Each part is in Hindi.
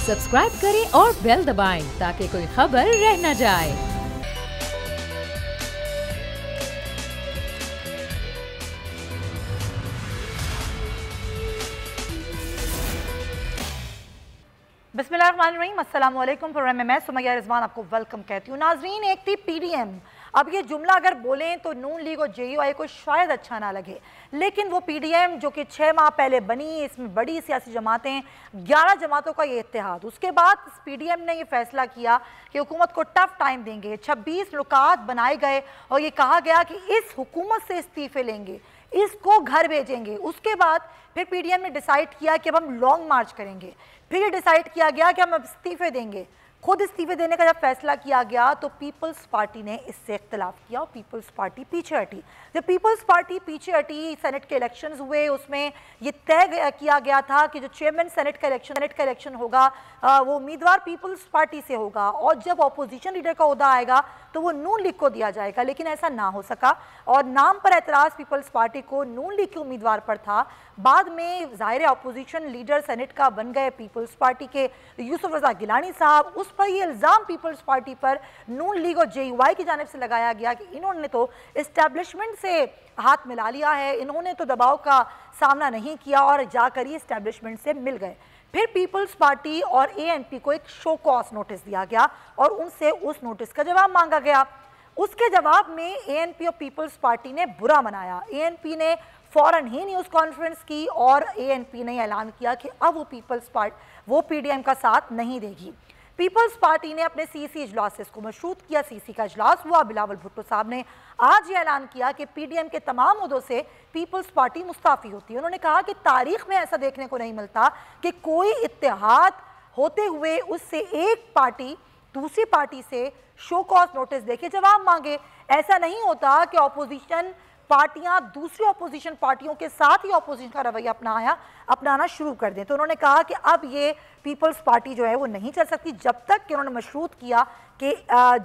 सब्सक्राइब करें और बेल दबाएं ताकि कोई खबर रह न जाए। बिस्मिल्लाहिर्रहमानिर्रहीम, अस्सलाम वालेकुम। प्रोग्राम में मैं सुमैया रिजवान आपको वेलकम कहती हूँ। नाजरीन, एक थी पीडीएम। अब ये जुमला अगर बोलें तो नून लीग और जेयूआई को शायद अच्छा ना लगे, लेकिन वो पीडीएम जो कि 6 माह पहले बनी, इसमें बड़ी सियासी जमातें, 11 जमातों का ये इत्तेहाद, उसके बाद इस पीडीएम ने ये फैसला किया कि हुकूमत को टफ टाइम देंगे। 26 नुकात बनाए गए और ये कहा गया कि इस हुकूमत से इस्तीफे लेंगे, इसको घर भेजेंगे। उसके बाद फिर पीडीएम ने डिसाइड किया कि अब हम लॉन्ग मार्च करेंगे। फिर ये डिसाइड किया गया कि हम अब इस्तीफे देंगे। खुद इस्तीफे देने का जब फैसला किया गया तो पीपल्स पार्टी ने इससे इख्तिलाफ किया और पीपल्स पार्टी पीछे हटी। जब पीपल्स पार्टी पीछे हटी, सेनेट के इलेक्शंस हुए, उसमें ये तय किया गया था कि जो चेयरमैन सेनेट का इलेक्शन होगा वो उम्मीदवार पीपल्स पार्टी से होगा और जब अपोजिशन लीडर का ओहदा आएगा तो वो नून लीग को दिया जाएगा। लेकिन ऐसा ना हो सका और नाम पर एतराज़ पीपल्स पार्टी को नून लीग के उम्मीदवार पर था। बाद में ज़ाहिर अपोजिशन लीडर सेनेट का बन गए पीपल्स पार्टी के यूसुफ रज़ा गिलानी साहब। उस पर ये इल्ज़ाम पीपल्स पार्टी पर नून लीग और जेयूआई की जानिब से लगाया गया कि इन्होंने तो इस्टेब्लिशमेंट से हाथ मिला लिया है, इन्होंने तो दबाव का सामना नहीं किया और जाकर ही इस्टेब्लिशमेंट से मिल गए। फिर पीपल्स पार्टी और एएनपी को एक शो कॉज नोटिस दिया गया और उनसे उस नोटिस का जवाब मांगा गया। उसके जवाब में एएनपी और पीपल्स पार्टी ने बुरा मनाया। एएनपी ने फौरन ही न्यूज़ कॉन्फ्रेंस की और एएनपी ने ऐलान किया कि अब वो पीडीएम का साथ नहीं देगी। पीपल्स पार्टी ने अपने सीसी इजलास को मशरूत किया। सीसी का इजलास हुआ। बिलावल भुट्टो साहब ने आज ये ऐलान किया कि पीडीएम के तमाम ओहदों से पीपल्स पार्टी मुस्ताफ़ी होती है। उन्होंने कहा कि तारीख में ऐसा देखने को नहीं मिलता कि कोई इत्तेहाद होते हुए उससे एक पार्टी दूसरी पार्टी से शो कॉज नोटिस देके जवाब मांगे। ऐसा नहीं होता कि अपोजिशन पार्टियां दूसरी अपोजिशन पार्टियों के साथ ही अपोजिशन का रवैया अपनाना शुरू कर दें। तो उन्होंने कहा कि अब ये पीपल्स पार्टी जो है वो नहीं चल सकती जब तक कि उन्होंने मशरूत किया कि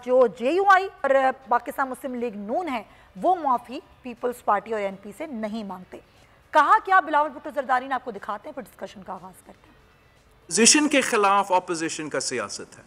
जो जेयूआई और पाकिस्तान मुस्लिम लीग नून है वो माफ़ी पीपल्स पार्टी और एनपी से नहीं मांगते। कहा क्या, बिलावल भुट्टो जरदारी ने आपको दिखाते हैं, फिर डिस्कशन का आगाज करते हैं। अपोजिशन के खिलाफ अपोजिशन का सियासत है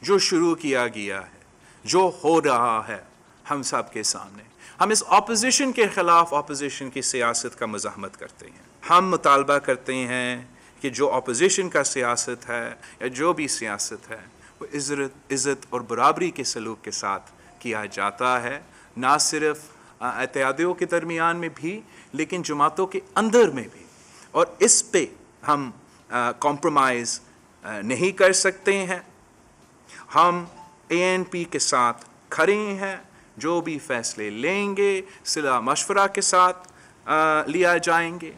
जो शुरू किया गया है, जो हो रहा है हम सब के सामने। हम इस अपोजिशन के खिलाफ अपोजिशन की सियासत का मज़ाहमत करते हैं। हम मुतालबा करते हैं कि जो अपोजिशन का सियासत है या जो भी सियासत है वो इज़्ज़त और बराबरी के सलूक के साथ किया जाता है, ना सिर्फ इत्तेहादियों के दरमियान में भी लेकिन जमातों के अंदर में भी। और इस पे हम कॉम्प्रोमाइज़ नहीं कर सकते हैं। हम एएनपी के साथ खड़े हैं। जो भी फैसले लेंगे सिला मशवरा के साथ लिया जाएंगे।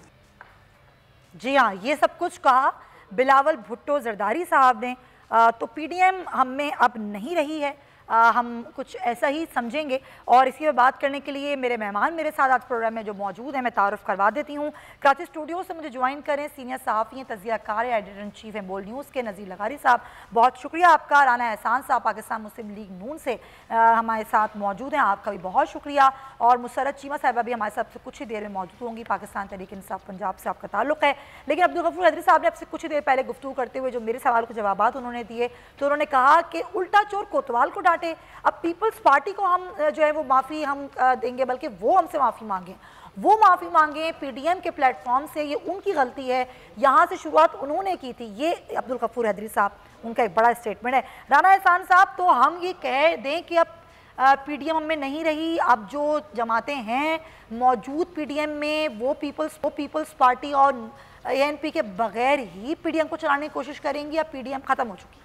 जी हाँ, ये सब कुछ कहा बिलावल भुट्टो जरदारी साहब ने। तो पीडीएम हम में अब नहीं रही है, हम कुछ ऐसा ही समझेंगे। और इसी पर बात करने के लिए मेरे मेहमान मेरे साथ आज प्रोग्राम में जो मौजूद हैं मैं तारुफ करवा देती हूँ। कराची स्टूडियो से मुझे ज्वाइन करें सीनियर सहाफ़ी हैं, तज़कियाकार, एडिटर इन चीफ हैं बोल न्यूज़ के नज़ीर लगारी साहब, बहुत शुक्रिया आपका। राना एहसान साहब पाकिस्तान मुस्लिम लीग नून से हमारे साथ मौजूद हैं, आपका भी बहुत शुक्रिया। और मुसरत चीमा साहिबा भी हमारे साथ कुछ ही देर में मौजूद होंगी, पाकिस्तान तहरीक इंसाफ पंजाब से आपका ताल्लुक़ है। लेकिन अब्दुल गफूर हैदरी साहब ने आपसे कुछ ही देर पहले गुफ्तगू करते हुए जो मेरे सवाल के जवाब उन्होंने दिए, तो उन्होंने कहा कि उल्टा चोर कोतवाल को डांटे। अब पीपल्स पार्टी को हम जो है वो माफ़ी हम देंगे, बल्कि वो हमसे माफ़ी मांगें, वो माफ़ी मांगें पीडीएम के प्लेटफॉर्म से। ये उनकी गलती है, यहाँ से शुरुआत उन्होंने की थी। ये अब्दुल गफूर हैदरी साहब उनका एक बड़ा स्टेटमेंट है। राना एहसान साहब, तो हम ये कह दें कि अब पीडीएम हम में नहीं रही, अब जो जमातें हैं मौजूद पीडीएम में वो पीपल्स पार्टी और एएनपी के बगैर ही पीडीएम को चलाने की कोशिश करेंगी या पीडीएम खत्म हो चुकी?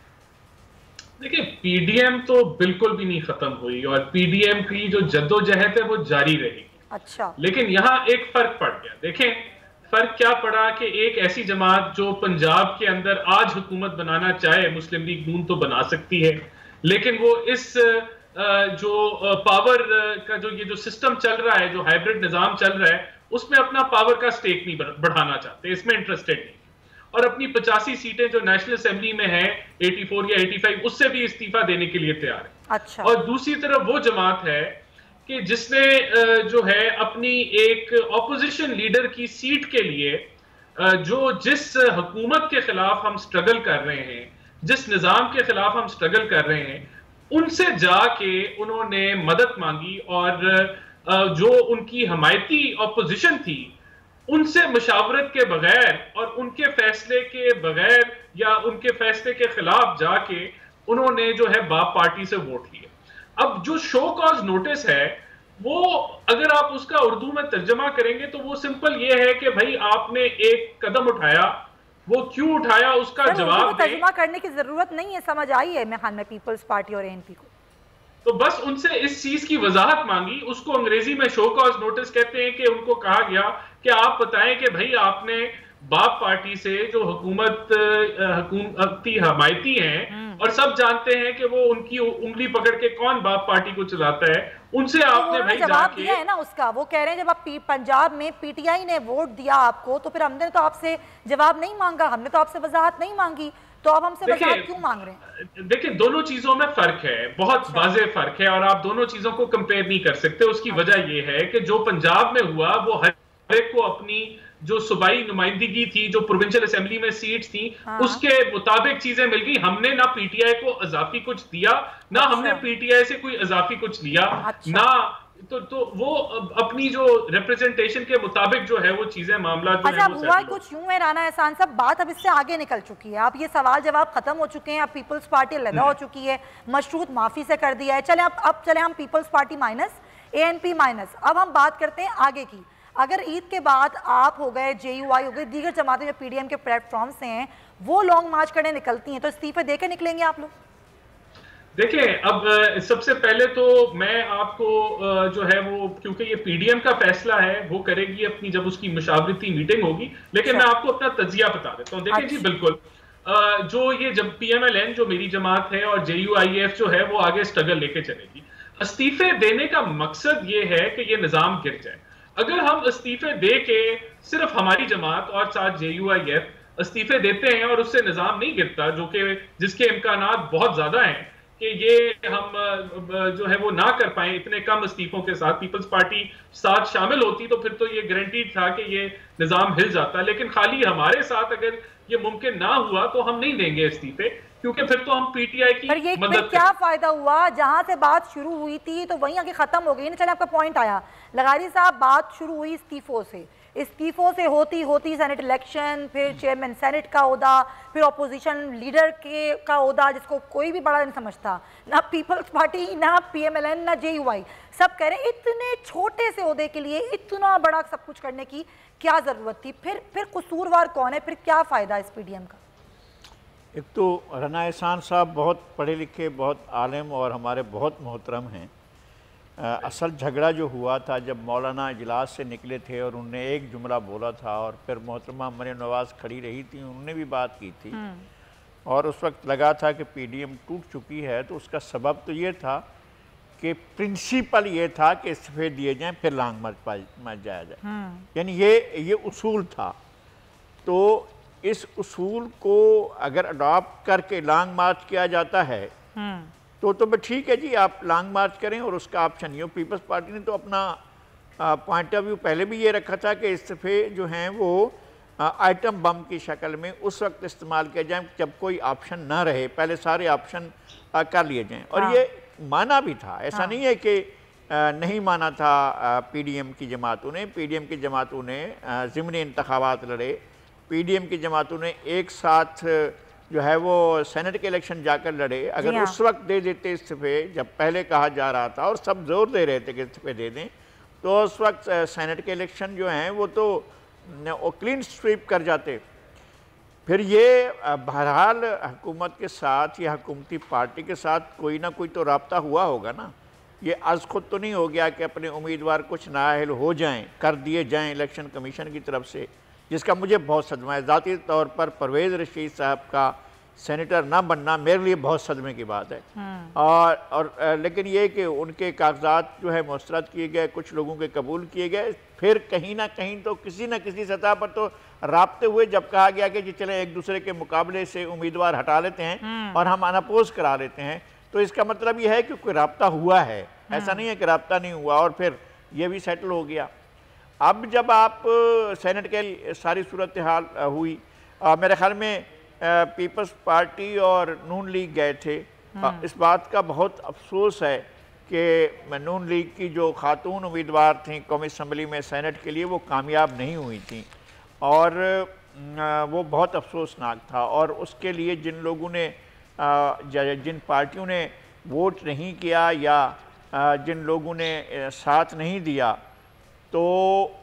देखिए, पीडीएम तो बिल्कुल भी नहीं खत्म हुई और पीडीएम की जो जद्दोजहद है वो जारी रहेगी। अच्छा, लेकिन यहाँ एक फर्क पड़ गया। देखें फर्क क्या पड़ा कि एक ऐसी जमात जो पंजाब के अंदर आज हुकूमत बनाना चाहे, मुस्लिम लीग नून तो बना सकती है, लेकिन वो इस जो पावर का जो सिस्टम चल रहा है, जो हाइब्रिड निजाम चल रहा है, उसमें अपना पावर का स्टेक नहीं बढ़ाना चाहते, इसमें इंटरेस्टेड नहीं। और अपनी 85 सीटें जो नेशनल असेंबली में हैं 84 या 85, उससे भी इस्तीफा देने के लिए तैयार है। अच्छा। और दूसरी तरफ वो जमात है कि जिसने जो है अपनी एक ऑपोजिशन लीडर की सीट के लिए जिस हुकूमत के खिलाफ हम स्ट्रगल कर रहे हैं, जिस निज़ाम के खिलाफ हम स्ट्रगल कर रहे हैं, उनसे जाके उन्होंने मदद मांगी और जो उनकी हमायती ऑपोजिशन थी उनसे मशावरत के बगैर और उनके फैसले के बगैर या उनके फैसले के खिलाफ जाके उन्होंने जो है बाप पार्टी से वोट लिए। अब जो शो कॉज नोटिस है वो अगर आप उसका उर्दू में तर्जमा करेंगे तो वो सिंपल ये है कि भाई आपने एक कदम उठाया, वो क्यों उठाया उसका जवाब दें। तर्जुमा करने की जरूरत नहीं है, समझ आई है मैं खान में पीपल्स पार्टी और एएनपी को। तो बस उनसे इस चीज की वजाहत मांगी, उसको अंग्रेजी में शो कॉज नोटिस कहते हैं, कि उनको कहा गया कि आप बताएं कि भाई आपने बाप पार्टी से जो हुकूमती हमायती हैं और सब जानते हैं कि वो उनकी उंगली पकड़ के कौन बाप पार्टी को चलाता है, उनसे आपने भाई जवाब दिया है ना उसका। वो कह रहे हैं जब आप पंजाब में पीटीआई ने वोट दिया आपको तो फिर हमने तो आपसे जवाब नहीं मांगा, हमने तो आपसे वजाहत नहीं मांगी, तो अब हमसे वजाहत क्यों मांग रहे हैं? देखिए दोनों चीजों में फर्क है, बहुत वाज़ेह फर्क है और आप दोनों चीजों को कंपेयर नहीं कर सकते। उसकी वजह यह है कि जो पंजाब में हुआ वो हर एक को अपनी जो सूबाई नुमाइंदगी थी, जो प्रोविंशियल असेंबली में सीट्स थी, उसके मुताबिक चीजें मिल गई। हमने ना पीटीआई को अजाफी कुछ दिया, ना हमने पीटीआई से कोई अजाफी कुछ लिया, ना तो वो अपनी जो रिप्रेजेंटेशन के मुताबिक जो है वो चीजें मामला जो है वो हुआ कुछ यूं है राना एहसान साहब, बात अब इससे आगे निकल चुकी है। अब ये सवाल जवाब खत्म हो चुके हैं, अब पीपल्स पार्टी अलग हो चुकी है, मशरूत माफी से कर दिया है। चले अब चले हम people's party minus ANP minus. अब हम बात करते हैं आगे की। अगर ईद के बाद आप हो गए, जेयूआई हो गए, दीगर जमातें जो पीडीएम के प्लेटफॉर्म से हैं वो लॉन्ग मार्च करने निकलती हैं, तो इस्तीफे देकर निकलेंगे आप लोग? देखिए अब सबसे पहले तो मैं आपको जो है वो, क्योंकि ये पीडीएम का फैसला है, वो करेगी अपनी जब उसकी मशावरती मीटिंग होगी, लेकिन मैं आपको अपना तजिया बता देता हूँ। देखिए जी बिल्कुल जो ये जब पीएमएलएन जो मेरी जमात है और जेयूआईएफ जो है वो आगे स्ट्रगल लेके चलेगी। इस्तीफे देने का मकसद ये है कि ये निजाम गिर जाए। अगर हम इस्तीफे दे के सिर्फ हमारी जमात और साथ जेयूआईएफ इस्तीफे देते हैं और उससे निजाम नहीं गिरता, जो कि जिसके इम्कानात बहुत ज्यादा हैं कि ये हम जो है वो ना कर पाए इतने कम इस्तीफों के साथ, पीपल्स पार्टी साथ शामिल होती तो फिर तो ये गारंटीड था कि ये निजाम हिल जाता। लेकिन खाली हमारे साथ अगर ये मुमकिन ना हुआ तो हम नहीं देंगे इस्तीफे, क्योंकि फिर तो हम पीटीआई की मदद। क्या फायदा हुआ? जहां से बात शुरू हुई थी तो वहीं आगे खत्म हो गई ना। चले आपका पॉइंट आया लगारी साहब, बात शुरू हुई इस्तीफों से होती होती सेनेट इलेक्शन, फिर चेयरमैन सेनेट का ओहदा, फिर ऑपोजिशन लीडर का ओहदा, जिसको कोई भी बड़ा नहीं समझता, ना पीपल्स पार्टी, ना पीएमएलएन, ना जेयूआई, सब कह रहे हैं इतने छोटे से ओहदे के लिए इतना बड़ा सब कुछ करने की क्या जरूरत थी? फिर कसूरवार कौन है? फिर क्या फायदा इस पीडीएम का? एक तो राना एहसान साहब बहुत पढ़े लिखे, बहुत आलिम और हमारे बहुत मोहतरम हैं। असल झगड़ा जो हुआ था जब मौलाना इजलास से निकले थे और उन्होंने एक जुमला बोला था और फिर मोहतरमा मरियम नवाज़ खड़ी रही थी, उन्होंने भी बात की थी और उस वक्त लगा था कि पीडीएम टूट चुकी है। तो उसका सबब तो ये था कि प्रिंसिपल ये था कि इस्तीफे दिए जाएं फिर लॉन्ग मार्च जाया जाए, यानी ये उसूल था। तो इस उसूल को अगर अडॉप्ट करके लॉन्ग मार्च किया जाता है तो मैं ठीक है जी, आप लॉन्ग मार्च करें और उसका ऑप्शन ये। पीपल्स पार्टी ने तो अपना पॉइंट ऑफ व्यू पहले भी ये रखा था कि इस्तीफे जो हैं वो आइटम बम की शक्ल में उस वक्त इस्तेमाल किया जाए जब कोई ऑप्शन ना रहे, पहले सारे ऑप्शन कर लिए जाएं। और ये माना भी था, ऐसा नहीं है कि नहीं माना था। पीडीएम की जमातों ने ज़िमनी इंतखाबात लड़े, पीडीएम की जमातों ने एक साथ जो है वो सेनेट के इलेक्शन जाकर लड़े। अगर उस वक्त दे देते इस्तीफे, जब पहले कहा जा रहा था और सब जोर दे रहे थे कि इस्तीफे दे दें, तो उस वक्त सेनेट के इलेक्शन जो हैं वो तो क्लीन स्वीप कर जाते। फिर ये बहरहाल हुकूमत के साथ या हुकूमती पार्टी के साथ कोई ना कोई तो रब्ता हुआ होगा ना। ये आज खुद तो नहीं हो गया कि अपने उम्मीदवार कुछ नाअहल हो जाएं, कर दिए जाएं इलेक्शन कमीशन की तरफ से, जिसका मुझे बहुत सदमा है। ज़ाती तौर पर परवेज़ रशीद साहब का सेनेटर ना बनना मेरे लिए बहुत सदमे की बात है। और लेकिन ये कि उनके कागजात जो है मुस्तरद किए गए, कुछ लोगों के कबूल किए गए, फिर कहीं ना कहीं तो किसी न किसी सतह पर तो राब्ते हुए जब कहा गया कि चलें एक दूसरे के मुकाबले से उम्मीदवार हटा लेते हैं और हम अनअपोज करा लेते हैं, तो इसका मतलब ये है कि कोई राब्ता हुआ है, ऐसा नहीं है कि राब्ता नहीं हुआ। और फिर ये भी सेटल हो गया। अब जब आप सेनेट के सारी सूरत हाल हुई, मेरे ख्याल में पीपल्स पार्टी और नून लीग गए थे। इस बात का बहुत अफसोस है कि नून लीग की जो खातून उम्मीदवार थी कौमी असम्बली में सेनेट के लिए वो कामयाब नहीं हुई थी, और वो बहुत अफसोसनाक था। और उसके लिए जिन लोगों ने जिन पार्टियों ने वोट नहीं किया या जिन लोगों ने साथ नहीं दिया, तो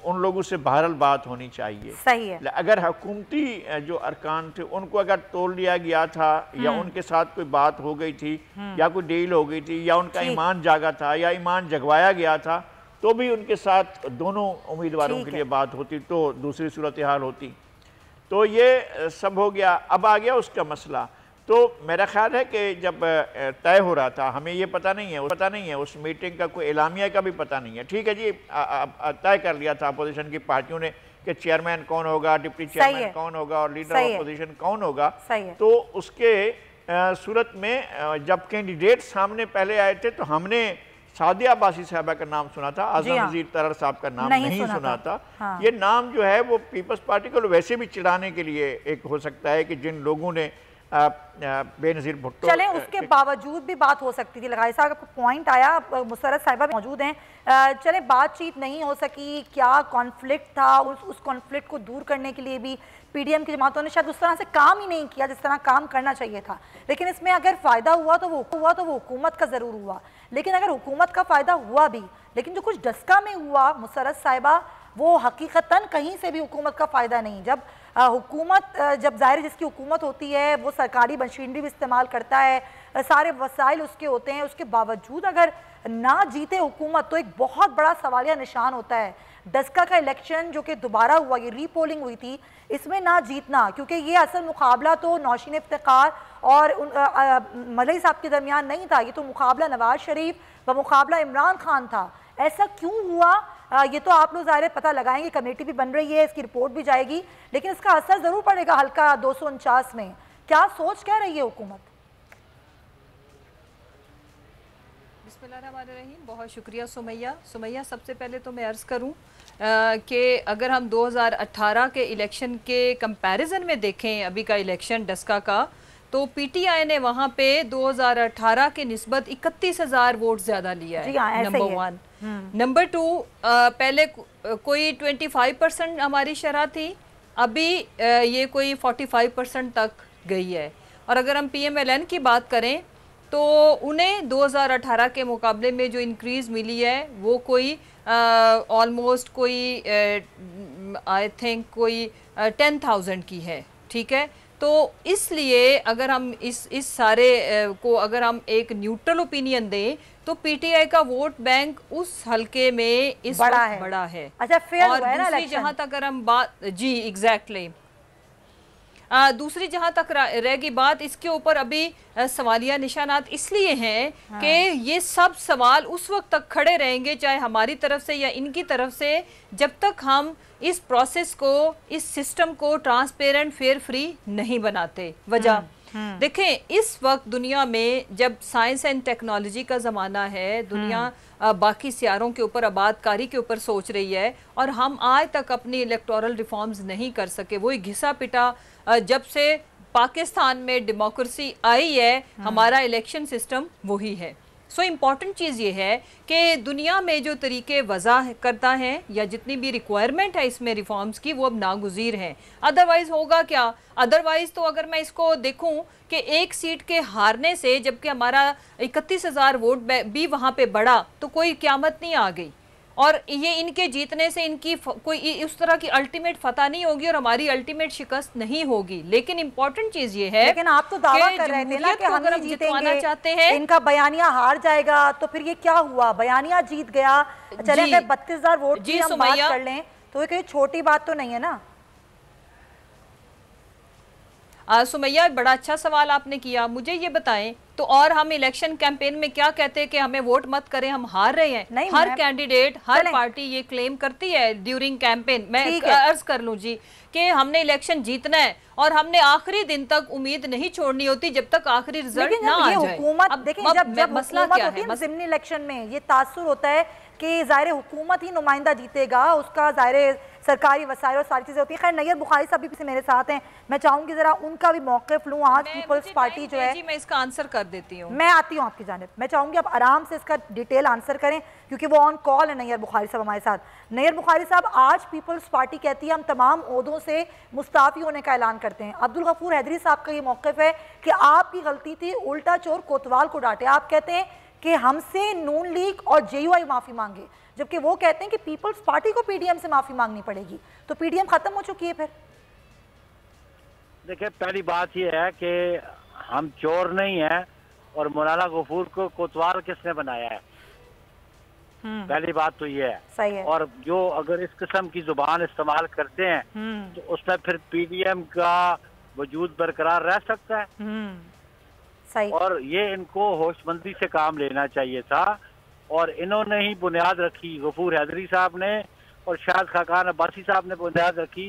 उन लोगों से बहरहाल बात होनी चाहिए। सही है। अगर हुकूमती जो अरकान थे उनको अगर तोड़ लिया गया था या उनके साथ कोई बात हो गई थी या कोई डील हो गई थी या उनका ईमान जागा था या ईमान जगवाया गया था, तो भी उनके साथ दोनों उम्मीदवारों के लिए बात होती तो दूसरी सूरत हाल होती। तो ये सब हो गया। अब आ गया उसका मसला। तो मेरा ख्याल है कि जब तय हो रहा था, हमें ये पता नहीं है उस मीटिंग का कोई एलामिया का भी पता नहीं है। ठीक है जी, तय कर लिया था अपोजिशन की पार्टियों ने कि चेयरमैन कौन होगा, डिप्टी चेयरमैन कौन होगा और लीडर ऑफ अपोजिशन कौन होगा। तो उसके सूरत में जब कैंडिडेट सामने पहले आए थे तो हमने सादिया अब्बासी साहबा का नाम सुना था, आज़म नज़ीर तरर साहब का नाम नहीं सुना था। हाँ। ये नाम जो है वो पीपल्स पार्टी को वैसे भी चिढ़ाने के लिए एक हो सकता है कि जिन लोगों ने बेनज़ीर भुट्टो, चलें उसके बावजूद भी बात हो सकती थी। लगाई साहब आपको पॉइंट आया, मुसर्रत साहिबा मौजूद हैं, चलें बातचीत नहीं हो सकी, क्या कॉन्फ्लिक्ट था, उस कॉन्फ्लिक्ट को दूर करने के लिए भी पीडीएम की जमातों ने शायद उस तरह से काम ही नहीं किया जिस तरह काम करना चाहिए था। लेकिन इसमें अगर फ़ायदा हुआ तो वो हुकूमत का ज़रूर हुआ। लेकिन अगर हुकूमत का फ़ायदा हुआ भी, लेकिन जो कुछ डस्का में हुआ मुसर्रत साहिबा, वो हकीकतन कहीं से भी हुकूमत का फ़ायदा नहीं। जब हुकूमत, जब ज़ाहिर जिसकी हुकूमत होती है वो सरकारी मशीनरी भी इस्तेमाल करता है, सारे वसाइल उसके होते हैं, उसके बावजूद अगर ना जीते हुकूमत तो एक बहुत बड़ा सवालिया निशान होता है। डस्का का इलेक्शन जो कि दोबारा हुआ, ये रीपोलिंग हुई थी, इसमें ना जीतना, क्योंकि ये असल मुकाबला तो नौशीन इफ्तिखार और मलई साहब के दरमियान नहीं था, ये तो मुकाबला नवाज शरीफ व मुकाबला इमरान खान था। ऐसा क्यों हुआ ये तो आप लोग ज़ाहिर पता लगाएंगे, कमेटी भी बन रही है, इसकी रिपोर्ट भी जाएगी, लेकिन इसका असर ज़रूर पड़ेगा हल्का 249 में। क्या सोच क्या रही है हुकूमत? बिस्मिल्लाहिर्रहमानिर्रहीम, बहुत शुक्रिया सुमैया। सबसे पहले तो मैं अर्ज़ करूं कि अगर हम 2018 के इलेक्शन के कंपैरिजन में देखें अभी का इलेक्शन डस्का का, तो पीटीआई ने वहाँ पे 2018 के निस्बत 31,000 वोट ज़्यादा लिया है, नंबर 1। नंबर 2, पहले कोई 25% हमारी शरह थी, अभी ये कोई 45% तक गई है। और अगर हम PMLN की बात करें तो उन्हें 2018 के मुकाबले में जो इंक्रीज़ मिली है वो कोई ऑलमोस्ट कोई आई थिंक कोई 10,000 की है। ठीक है, तो इसलिए अगर हम इस सारे को अगर हम एक न्यूट्रल ओपिनियन दें तो पीटीआई का वोट बैंक उस हलके में इस बड़ा है। अच्छा, फेयर और हुआ है ना दूसरी जहां तक अगर हम बात, जी एग्जैक्टली, दूसरी जहां तक रहेगी बात, इसके ऊपर अभी सवालिया निशानात इसलिए हैं कि ये सब सवाल उस वक्त तक खड़े रहेंगे चाहे हमारी तरफ से या इनकी तरफ से, जब तक हम इस प्रोसेस को, इस सिस्टम को ट्रांसपेरेंट, फेयर, फ्री नहीं बनाते। वजह देखें, इस वक्त दुनिया में जब साइंस एंड टेक्नोलॉजी का ज़माना है, दुनिया बाकी सियारों के ऊपर आबादकारी के ऊपर सोच रही है, और हम आज तक अपनी इलेक्टोरल रिफॉर्म्स नहीं कर सके। वही घिसा पिटा जब से पाकिस्तान में डेमोक्रेसी आई है, हमारा इलेक्शन सिस्टम वही है। सो इम्पॉर्टेंट चीज़ ये है कि दुनिया में जो तरीके वज़ा करता है या जितनी भी रिक्वायरमेंट है इसमें रिफॉर्म्स की, वो अब नागुज़ीर हैं। अदरवाइज़ होगा क्या? अदरवाइज़ तो अगर मैं इसको देखूं कि एक सीट के हारने से, जबकि हमारा 31,000 वोट भी वहाँ पे बढ़ा, तो कोई क़यामत नहीं आ गई, और ये इनके जीतने से इनकी कोई उस तरह की अल्टीमेट फतह नहीं होगी और हमारी अल्टीमेट शिकस्त नहीं होगी। लेकिन इंपॉर्टेंट चीज ये है, लेकिन आप तो दावा कर रहे थे ना कि हम जीतेंगे, चाहते हैं, इनका बयानिया हार जाएगा, तो फिर ये क्या हुआ? बयानिया जीत गया, चले अगर 32,000 वोट की हम बात कर लें तो ये कोई छोटी बात तो नहीं है ना। सुमैया, बड़ा अच्छा सवाल आपने किया। मुझे ये बताएं, तो और हम इलेक्शन कैंपेन में क्या कहते हैं कि हमें वोट मत करें, हम हार रहे हैं? नहीं, हर कैंडिडेट, हर पार्टी ये क्लेम करती है ड्यूरिंग कैंपेन। मैं अर्ज कर लूं जी कि हमने इलेक्शन जीतना है और हमने आखिरी दिन तक उम्मीद नहीं छोड़नी होती जब तक आखिरी रिजल्ट ना आ जाए। हुकूमत देखें, जब मसला क्या है, ज़िमनी इलेक्शन में ये तासुर होता है कि ज़ाहिर हुकूमत ही नुमाइंदा जीतेगा, उसका ज़ाहिर सरकारी वसाइल और सारी चीज़ें होती हैं। खैर नैयर बुखारी साहब भी मेरे साथ हैं, मैं चाहूँगी ज़रा उनका भी मौक़िफ़ लूँ। आज पीपल्स पार्टी जो है, मैं इसका आंसर कर देती हूँ, मैं आती हूँ आपकी जानिब। मैं चाहूँगी आप आराम से इसका डिटेल आंसर करें क्योंकि वो ऑन कॉल है नैयर बुखारी साहब हमारे साथ। नैयर बुखारी साहब, आज पीपल्स पार्टी कहती है हम तमाम ओहदों से मुस्ताफ़ी होने का ऐलान करते हैं। अब्दुल गफूर हैदरी साहब का ये मौक़िफ़ है कि आपकी गलती थी, उल्टा चोर कोतवाल को डांटे। आप कहते हैं कि हमसे नून लीग और JUI माफ़ी मांगे, जबकि वो कहते हैं कि पीपल्स पार्टी को PDM से माफ़ी मांगनी पड़ेगी। तो PDM ख़त्म हो चुकी है। फिर देखिए, पहली बात यह है कि हम चोर नहीं हैं और मौलाना गफूर को कोतवाल किसने बनाया है, पहली बात तो ये है। सही है। और जो अगर इस किस्म की जुबान इस्तेमाल करते हैं तो उसमें फिर PDM का वजूद बरकरार रह सकता है। सही। और ये इनको होशमंदी से काम लेना चाहिए था और इन्होंने ही बुनियाद रखी, गफूर हैदरी साहब ने और शायद खाकान अब्बासी साहब ने बुनियाद रखी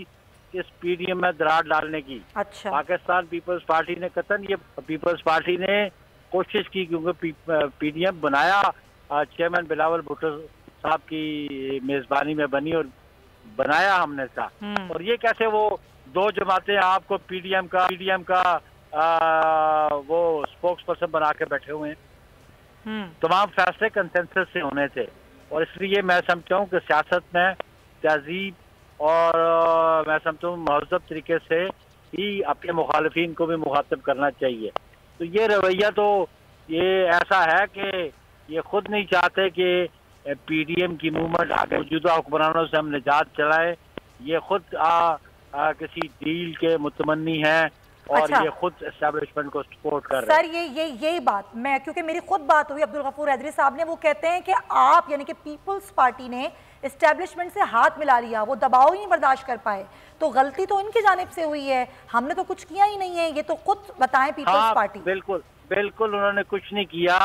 इस PDM में दरार डालने की। अच्छा। पाकिस्तान पीपल्स पार्टी ने कतन, ये पीपल्स पार्टी ने कोशिश की क्योंकि PDM बनाया चेयरमैन बिलावल भुट्टो साहब की मेजबानी में बनी और बनाया हमने था। और ये कैसे वो दो जमातें आपको PDM का वो स्पोक्स पर्सन बना के बैठे हुए हैं। तमाम फैसले कंसेंसस से होने थे और इसलिए मैं समझता हूँ कि सियासत में तहजीब और मैं समझता हूँ महज़ब तरीके से ही अपने मुखालिफिन को भी मुखातिब करना चाहिए। तो ये रवैया तो ये ऐसा है कि ये खुद नहीं चाहते कि PDM की मूवमेंट आगे मौजूदा हुक्मरानों से हम निजात चलाए। ये खुद किसी डील के मुतमन्नी हैं और अच्छा। ये खुद एस्टैब्लिशमेंट को सपोर्ट कर रहे हैं। सर यही बात मैं, क्योंकि मेरी खुद बात हुई अब्दुल गफूर हैदरी साहब ने, वो कहते हैं कि आप यानी कि पीपल्स पार्टी ने एस्टैब्लिशमेंट से हाथ मिला लिया, वो दबाव ही नहीं बर्दाश्त कर पाए। तो गलती तो इनकी जानिब से हुई है, हमने तो कुछ किया ही नहीं है, ये तो खुद बताएं पीपल्स पार्टी। बिल्कुल बिल्कुल उन्होंने कुछ नहीं किया।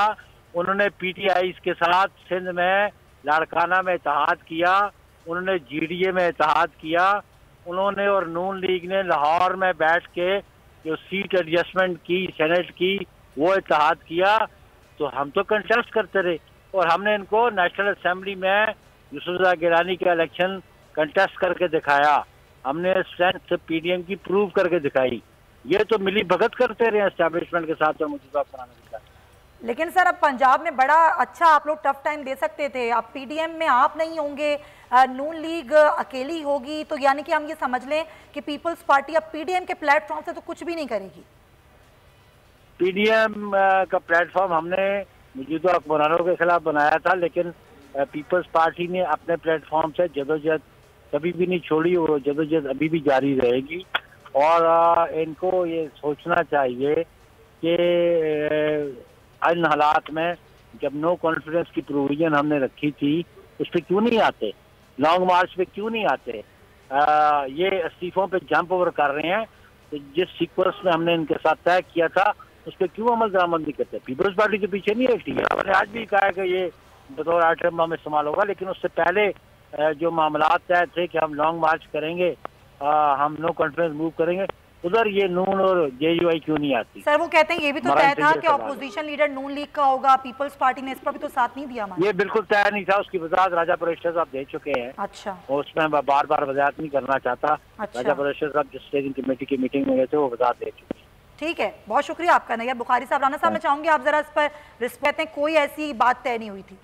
उन्होंने PTI के साथ सिंध में लाड़काना में इत्तेहाद किया, उन्होंने GDA में इत्तेहाद किया, उन्होंने और नून लीग ने लाहौर में बैठ के जो सीट एडजस्टमेंट की सेनेट की वो इत्तेहाद किया। तो हम तो कंटेस्ट करते रहे और हमने इनको नेशनल असेंबली में यूसुफ गिलानी का इलेक्शन कंटेस्ट करके दिखाया, हमने स्ट्रेंथ PDM की प्रूव करके दिखाई। ये तो मिली भगत करते रहे एस्टैब्लिशमेंट के साथ और मौजूदा हुक्मरानों के साथ। लेकिन सर अब पंजाब में बड़ा अच्छा आप लोग टफ टाइम दे सकते थे, अब PDM में आप नहीं होंगे, नून लीग अकेली होगी, तो यानी कि हम ये समझ लें कि पीपल्स पार्टी अब PDM के प्लेटफॉर्म से तो कुछ भी नहीं करेगी। PDM का प्लेटफॉर्म हमने मौजूदा हुक्मरानों के खिलाफ बनाया था, लेकिन पीपल्स पार्टी ने अपने प्लेटफॉर्म से जदोजहद कभी भी नहीं छोड़ी और जदोजहद अभी भी जारी रहेगी। और इनको ये सोचना चाहिए कि इन हालात में जब नो कॉन्फिडेंस की प्रोविजन हमने रखी थी उस पर क्यों नहीं आते, लॉन्ग मार्च पे क्यों नहीं आते, ये इस्तीफों पे जंप ओवर कर रहे हैं। तो जिस सीक्वेंस में हमने इनके साथ तय किया था उस पर क्यों अमल दरामद नहीं करते। पीपल्स पार्टी के पीछे नहीं हटी है, हमने आज भी कहा है कि ये बतौर आइटम बम इस्तेमाल होगा, लेकिन उससे पहले जो मामला तय थे कि हम लॉन्ग मार्च करेंगे, हम नो कॉन्फिडेंस मूव करेंगे, उधर ये नून और JUI क्यों नहीं आती। सर वो कहते हैं ये भी तो तय था कि अपोजिशन लीडर नून लीग का होगा, पीपल्स पार्टी ने इस पर भी तो साथ नहीं दिया हमारा। ये बिल्कुल तय नहीं था, उसकी वजाहत राजा परेश्वर साहब दे चुके हैं। अच्छा। और उसमें मैं बार बार वजाहत नहीं करना चाहता। अच्छा। राजा परेश्वर साहब जिस स्टेयरिंग कमेटी की मीटिंग में गए थे वो वजाहत दे चुके हैं। ठीक है, बहुत शुक्रिया आपका नैयर बुखारी साहब। राना साहब मैं चाहूंगी आप जरा इस पर रिस्पेक्ट हैं, कोई ऐसी बात तय नहीं हुई थी।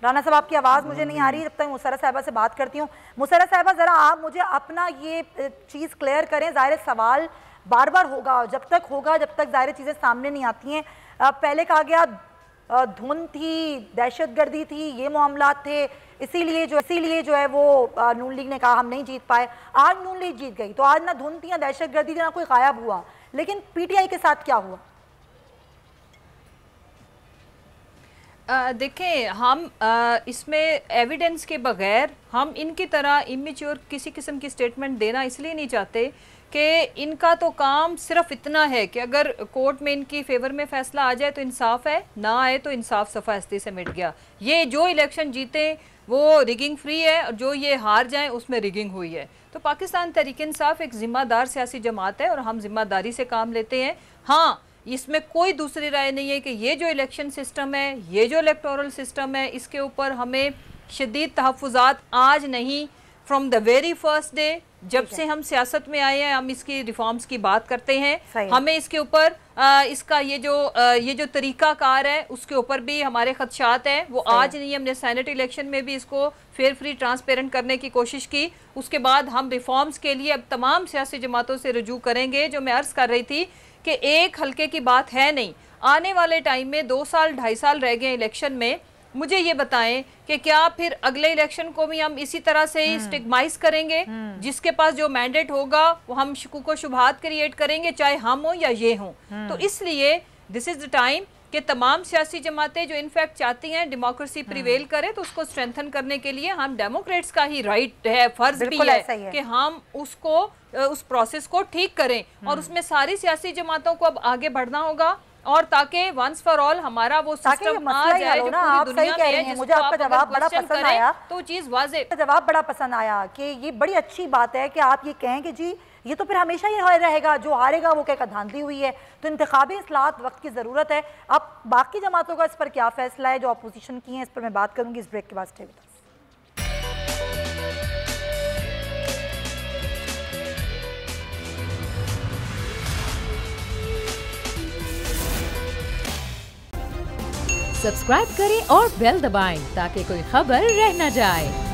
राना साहब आपकी आवाज़ मुझे नहीं आ रही, जब तक मुसर्रा साहिबा से बात करती हूँ। मुसर्रा साहिबा ज़रा आप मुझे अपना ये चीज़ क्लियर करें, ज़ाहिर सवाल बार बार होगा, जब तक ज़ाहिर चीज़ें सामने नहीं आती हैं। पहले कहा गया धुंध थी, दहशतगर्दी थी, ये मामलात थे, इसीलिए जो है वो नून लीग ने कहा हम नहीं जीत पाए। आज नून लीग जीत गई, तो आज ना धुंध थी, ना दहशतगर्दी थी, ना कोई गायब हुआ। लेकिन PTI के साथ क्या हुआ? देखें, हम इसमें एविडेंस के बगैर हम इनकी तरह इमेच्योर किसी किस्म की स्टेटमेंट देना इसलिए नहीं चाहते कि इनका तो काम सिर्फ इतना है कि अगर कोर्ट में इनकी फेवर में फैसला आ जाए तो इंसाफ है, ना आए तो इंसाफ सफ़ा हस्ती से मिट गया। ये जो इलेक्शन जीते वो रिगिंग फ्री है और जो ये हार जाएं उसमें रिगिंग हुई है। तो पाकिस्तान तहरीक इंसाफ एक ज़िम्मेदार सियासी जमात है और हम ज़िम्मेदारी से काम लेते हैं। हाँ, इसमें कोई दूसरी राय नहीं है कि ये जो इलेक्शन सिस्टम है, ये जो इलेक्टोरल सिस्टम है, इसके ऊपर हमें शदीद तहफ़्फ़ुज़ात आज नहीं, from the very first day जब से हम सियासत में आए हैं हम इसकी रिफॉर्म्स की बात करते हैं। हमें इसके ऊपर इसका ये जो तरीकाकार है उसके ऊपर भी हमारे खदशात हैं। वो आज नहीं, हमने सेनेट इलेक्शन में भी इसको फेयर फ्री ट्रांसपेरेंट करने की कोशिश की। उसके बाद हम रिफॉर्म्स के लिए अब तमाम सियासी जमातों से रुजू करेंगे। जो मैं अर्ज़ कर रही थी कि एक हल्के की बात है नहीं, आने वाले टाइम में 2 साल 2.5 साल रह गए इलेक्शन में। मुझे ये बताएं कि क्या फिर अगले इलेक्शन को भी हम इसी तरह से ही स्टिग्माइज करेंगे? जिसके पास जो मैंडेट होगा वो हम शुकूक व शुबहात क्रिएट करेंगे, चाहे हम हो या ये हों। तो इसलिए दिस इज द टाइम कि तमाम सियासी जमातें जो इनफैक्ट चाहती हैं डेमोक्रेसी प्रिवेल करे, तो उसको स्ट्रेंथन करने के लिए हम डेमोक्रेट्स का ही राइट है, फर्ज भी है कि हम उसको उस प्रोसेस को ठीक करें और उसमें सारी सियासी जमातों को अब आगे बढ़ना होगा और ताकि वंस फॉर ऑल हमारा वो सिस्टम आ जाए जो पूरी दुनिया में है। मुझे आपका जवाब बड़ा पसंद आया, तो चीज वाज़ेह जवाब बड़ा पसंद आया कि ये बड़ी अच्छी बात है कि आप ये कहें कि जी ये तो फिर हमेशा ही रहेगा, जो हारेगा वो क्या धांधली हुई है। तो इंतखाबी इस्लाहत वक्त की ज़रूरत है। अब बाकी जमातों का इस पर क्या फैसला है जो अपोजिशन की है, इस पर मैं बात करूँगी इस ब्रेक के बाद। Stay with us. सब्सक्राइब करें और बेल दबाएं ताकि कोई खबर रह न जाए।